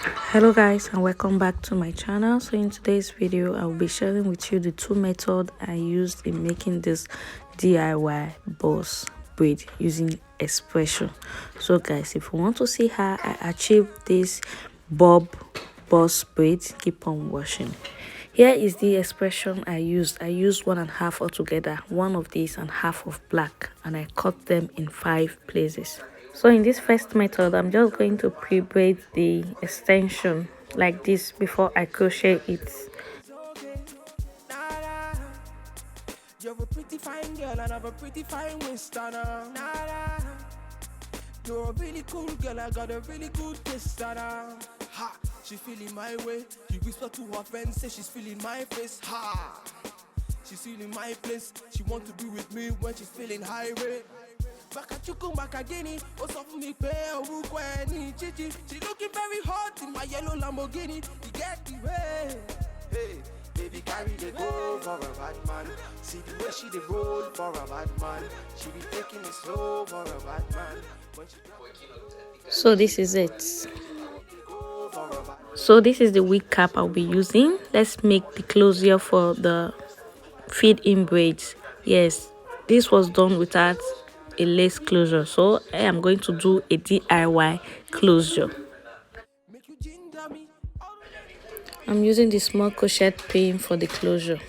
Hello guys, and welcome back to my channel. So in today's video I will be sharing with you the two methods I used in making this DIY boss braid using expression. So guys, if you want to see how I achieved this bob boss braid, keep on watching. Here is the expression I used. I used 1.5 altogether, one of these and half of black, and I cut them in 5 places. So in this first method, I'm just going to pre-braid the extension like this before I crochet it. You're a pretty fine girl and have a pretty fine waist on her. You're a really cool girl, I got a really good taste on her. Ha! She feeling my way. She whisper to her friends, say she's feeling my face. Ha! She's feeling my place. She want to be with me when she's feeling high rate. Back at you come back again. What's up for me? Pay a chichi. She looking very hot in my yellow Lamborghini. You get the way. Hey, baby, carry the go for a bad man. See the way she the roll for a bad man. She be taking it slow for a bad man. So this is it. So this is the wig cap I'll be using. Let's make the closure for the feed-in braids. Yes, this was done without a lace closure, so I am going to do a DIY closure. I'm using the small crochet pin for the closure.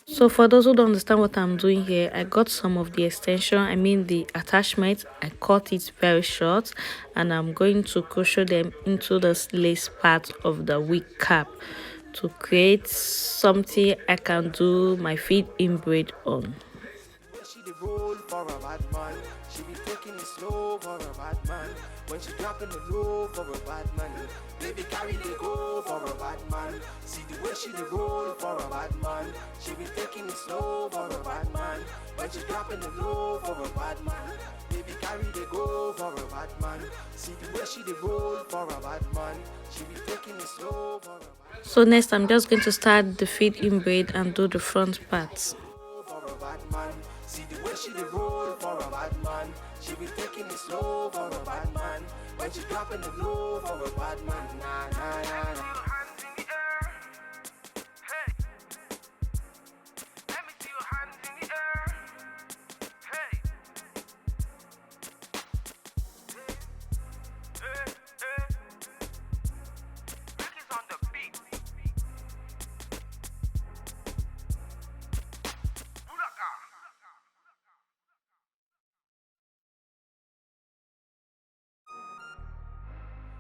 So for those who don't understand what I'm doing here, I got some of the extension, I mean the attachment. I cut it very short and I'm going to crochet them into this lace part of the wig cap to create something I can do my feed-in braid on. She be taking it slow for a bad man. When she dropping the low for a bad man. Baby carry the go for a bad man. See the way she the roll for a bad man. She be taking it slow for a bad man. When she dropping the low for a bad man. Baby carry the go for a bad man. See the way she the roll for a bad man. She be taking it slow for a bad man. So next I'm just going to start the feed-in braid and do the front parts. See the way she the roll for a bad man. She be taking it slow for a bad man. When she dropping the low for a bad man. Nah, nah, nah, nah.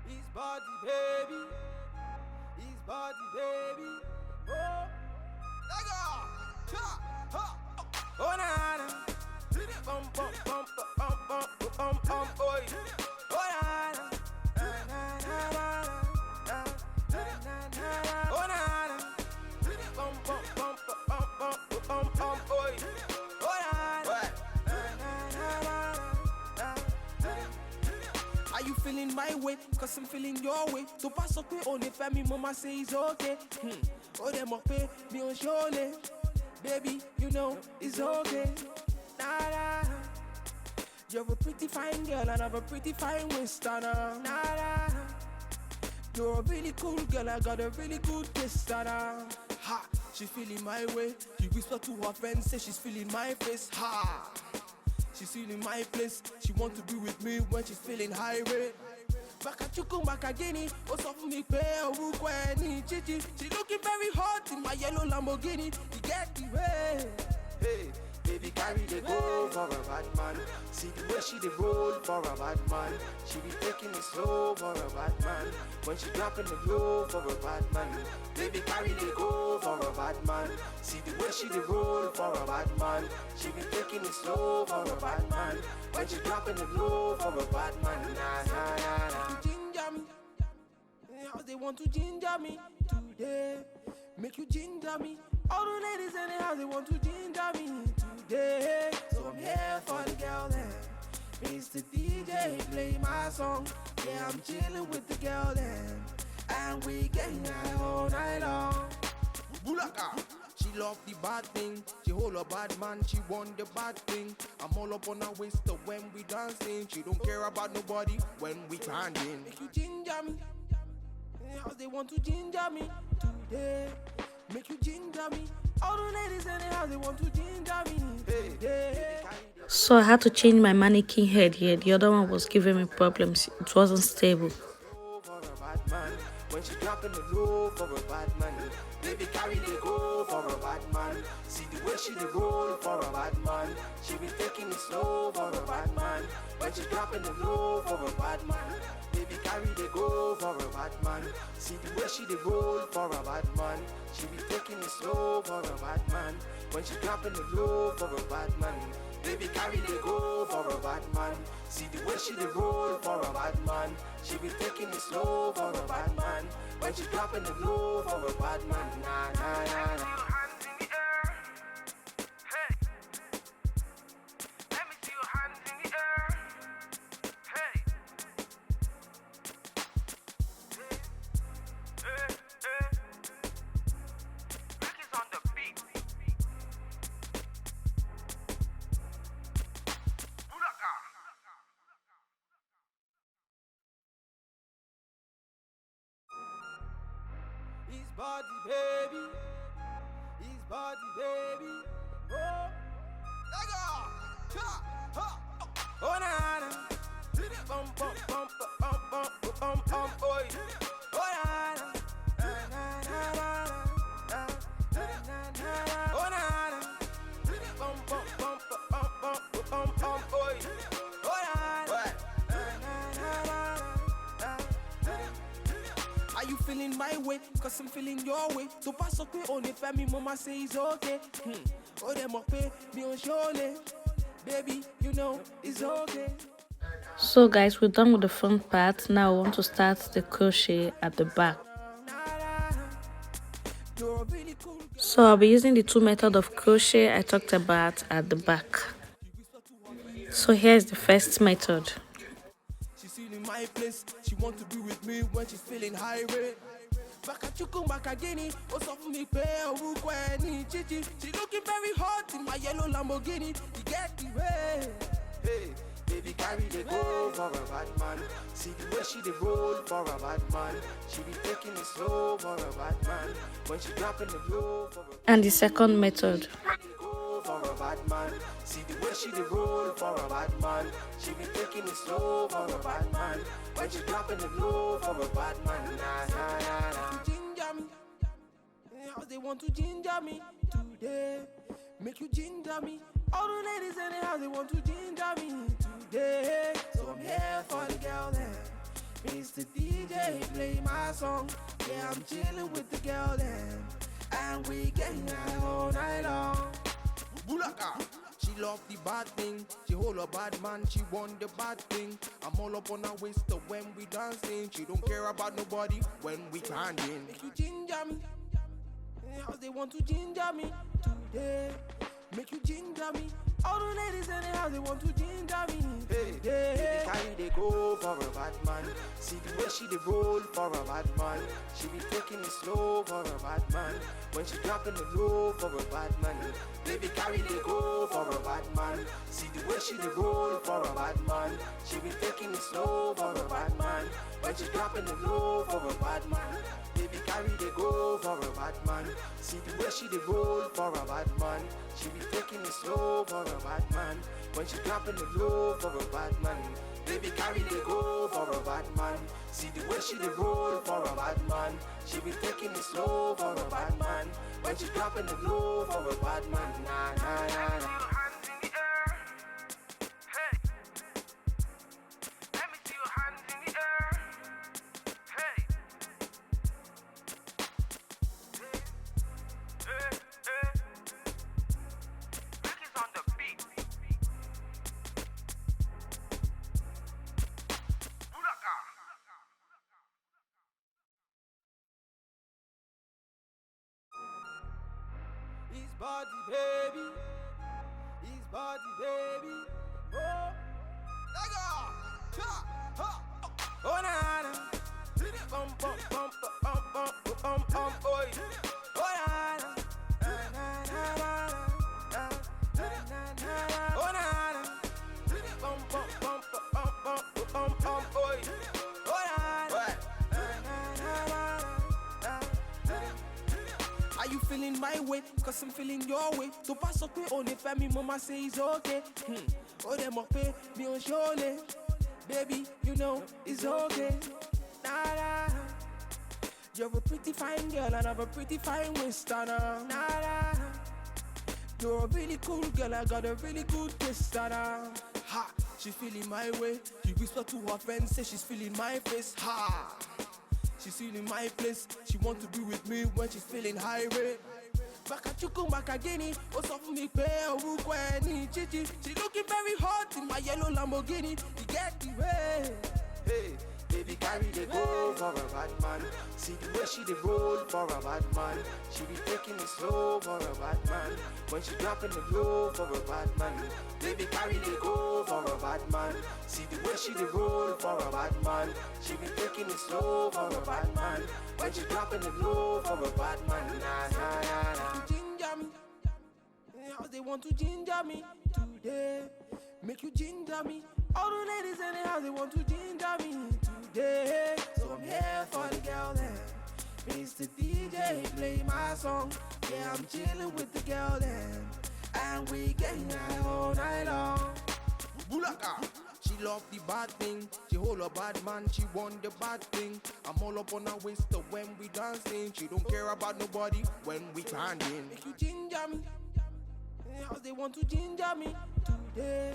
His body, baby. His body, baby. Oh, let go. Ha. Oh, na na. Bum bum bum bum bum bum bum. Oh, na na. Oh, na na. Bum bum bum bum bum bum bum. Oh, are you feeling my way? Cause I'm feeling your way. So pass up on the family, mama say it's okay. Oh, them up pay me on surely. Baby, you know it's okay. Nah. You're a pretty fine girl and have a pretty fine waist on her. Nah. You're a really cool girl, I got a really good taste on her. Ha! She feeling my way. She whisper to her friends, say she's feeling my face. Ha! She's feeling my place. She want to be with me when she's feeling high rate. Back at you come back again. What's up for me? Pay a chichi. She looking very hot in my yellow Lamborghini. You get the way. Hey, baby carry the go for a bad man. See the way she the roll for a bad man. She be taking it slow for a bad man. When she dropping the low for a bad man. Baby carry the go for a bad man. See the way she the roll for a bad man. She be taking it slow for a bad man. When she dropping the low for a bad man. Nah, nah, nah, nah. Ginger me. How they want to ginger me today. Make you ginger me. All the ladies in the house, they want to ginger me today. So I'm here for the girl then. Mr. DJ, play my song. Yeah, I'm chilling with the girl then. and we getting high all night long. Bulaka. She love the bad thing, she hold a bad man, she want the bad thing. I'm all up on her waist when we dancing. She don't care about nobody when we standing. Make you ginger me, in the house they want to ginger me today. Make you ginger me, all the ladies in the house they want to ginger me today. So I had to change my mannequin head here. The other one was giving me problems. It wasn't stable. When she dropping the low for a bad man, baby carry the go for a bad man. See the way she the roll for a bad man. She be taking it slow for a bad man. When she dropping the low for a bad man, baby carry the go for a bad man. See the way she the roll for a bad man. She be taking it slow for a bad man. When she dropping the low for a bad man, baby carry the go for a bad man. See the way she the roll for a bad man. She be taking it slow for a bad man. When she dropping the low for a bad man. Nah, nah, nah, nah. His body, baby. His body, baby. Oh, let go. Ha, ha. Oh, na na. Bum, bum, bum, bum, bum, bum, bum, oi. Oh, na na. Na, na, na, na, na, na, na, na. Oh, na na. Bum, bum, bum, bum, bum, bum, bum, oi. Oh, na na. Are you feeling my way? Cause I'm feeling your way. So pass up on the family, mama say it's okay. Oh, them up me on surely. Baby, you know it's okay. So guys, we're done with the front part. Now I want to start the crochet at the back. So I'll be using the two methods of crochet I talked about at the back. So here's the first method. She's in my place. She want to be with me when she's feeling high rate. Back at you come back again. What's up for me? Pay chichi. She looking very hot in my yellow Lamborghini. You get the way. Hey, baby, carry the go for a bad man. See the way she the roll for a bad man. She be taking it slow for a bad man. When she dropping the blow for a And the second method. for a bad man. See the way she the roll for a bad man. She be taking it slow for a bad man. When she dropping the blow for a bad man. Nah, nah, nah, nah. Ginger me. In the house they want to ginger me today. Make you ginger me. All the ladies in the house they want to ginger me today. So I'm here for the girl then. Mr. DJ play my song. Yeah, I'm chilling with the girl then. And we getting high all night long. Bulaka. She love the bad thing, she hold a bad man, she want the bad thing. I'm all up on her waist when we dancing. She don't care about nobody when we standing. Make you ginger me, in the house they want to ginger me today. Make you ginger me, all the ladies in the house they want to ginger me today. Baby, carry they go for a bad man. See the way she the roll for a bad man. She be taking it slow for a bad man. When she dropping the low for a bad man. Baby, carry they go for a bad man. See the way she the roll for a bad man. She be taking it slow for a bad man. When she dropping the low for a bad man. Baby, carry they go for a bad man. See the way she the roll for a bad man. She be taking it slow for a bad man. When she dropping the low for a bad man. Baby, carry they go for a bad man. See the way she the roll for a bad man. She be taking it slow for a bad man. When she dropping the low for a bad man. Nah, nah, nah, nah. His body, baby. His body, baby. Oh, let go. Ha, ha. Oh, na na. Bum, bum, bum, bum. feeling my way? Cause I'm feeling your way. To pass up on the family, mama say it's okay. Oh, them up me on surely. Baby, you know it's okay. Nah. You're a pretty fine girl and I'm a pretty fine Winstonner. Nah. You're a really cool girl, I got a really good taste. Ha, she feeling my way. She whisper to her friends, say she's feeling my face. Ha, she's feeling my place. She want to be with me when she's feeling high rate. Back at you come back again. What's up for me, pay or Chichi. She looking very hot in my yellow Lamborghini. You get the way. Hey, baby, carry the go for a bad man. See the way she dey roll for a bad man. She be taking it slow for a bad man. When she dropping the low for a bad man. Baby, carry the go for a bad man. See the way she dey roll for a bad man. She be taking it slow for a bad man. When she dropping the low for a bad man. Nah. Ginger me. How they want to ginger me today? Make you ginger me. All the ladies in the house, they want to ginger me today. So I'm here for the girl then. Mr. DJ, play my song. Yeah, I'm chilling with the girl then. And we getting high all night long. Bulaka. She love the bad thing. She hold a bad man. She want the bad thing. I'm all up on her waist when we dancing. She don't care about nobody when we grinding. Make you ginger me. How they want to ginger me today?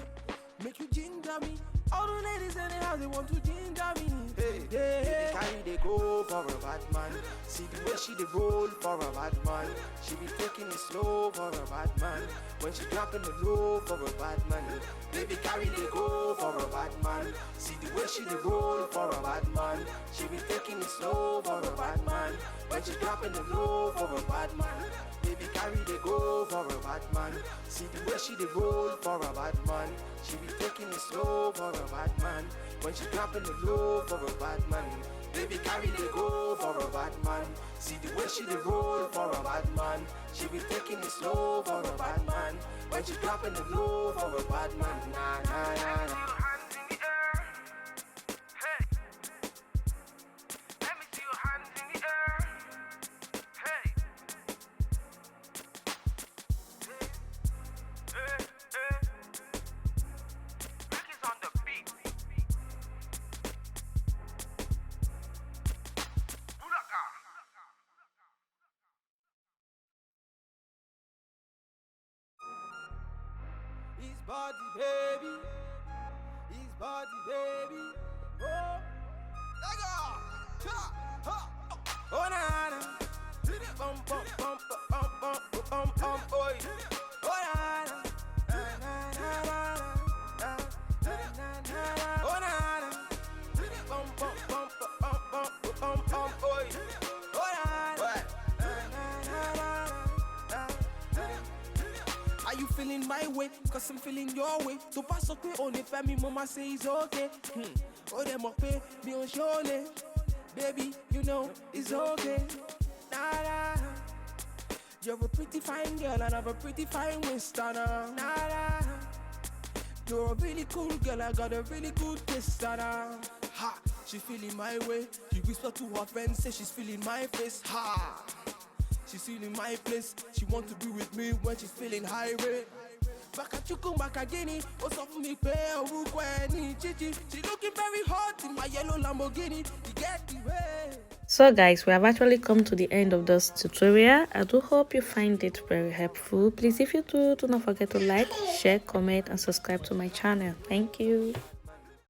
Make you ginger me. All the ladies in the house, they want to ginger me. Hey, baby, carry they go for a bad man. See the way she dey roll for a bad man. She be taking it slow for a bad man. When she dropping the low for a bad man. Baby, carry they go for a bad man. See the way she dey roll for a bad man. She be taking it slow for a bad man. When she dropping the low for a bad man. Baby, carry they go for a bad man. See the way she dey roll for a bad man. She be taking it slow for a bad man. When she dropping the low for a bad man. Baby, carry they go for a bad man. See the way she dey roll for a bad man. She be taking it slow for a bad man. When she dropping the low for a bad man. Nah. His body, baby. His body, baby. Oh, let go. Ha, ha. Oh, na na. Bum bum bum bum bum bum bum boy. Oh, na na. Na na na na na. Oh, na na. Bum bum bum bum bum bum bum boy. Oh, na na. Are you feeling my way? Cause I'm feeling your way. To pass up on the family, mama say it's okay. Oh, them up me on surely. Baby, you know it's okay. Nah. You're a pretty fine girl and I'm a pretty fine Winstonner. Nah. You're a really cool girl, I got a really good taste. Ha, she feeling my way. She whisper to her friends, say she's feeling my face. Ha, she's feeling my place. She want to be with me when she's feeling high rate. Back at you come back again. What's up for me, pay or Chichi. She looking very hot in my yellow Lamborghini. You get the way. So guys, we have actually come to the end of this tutorial. I do hope you find it very helpful. Please, if you do not forget to like, share, comment and subscribe to my channel. Thank you.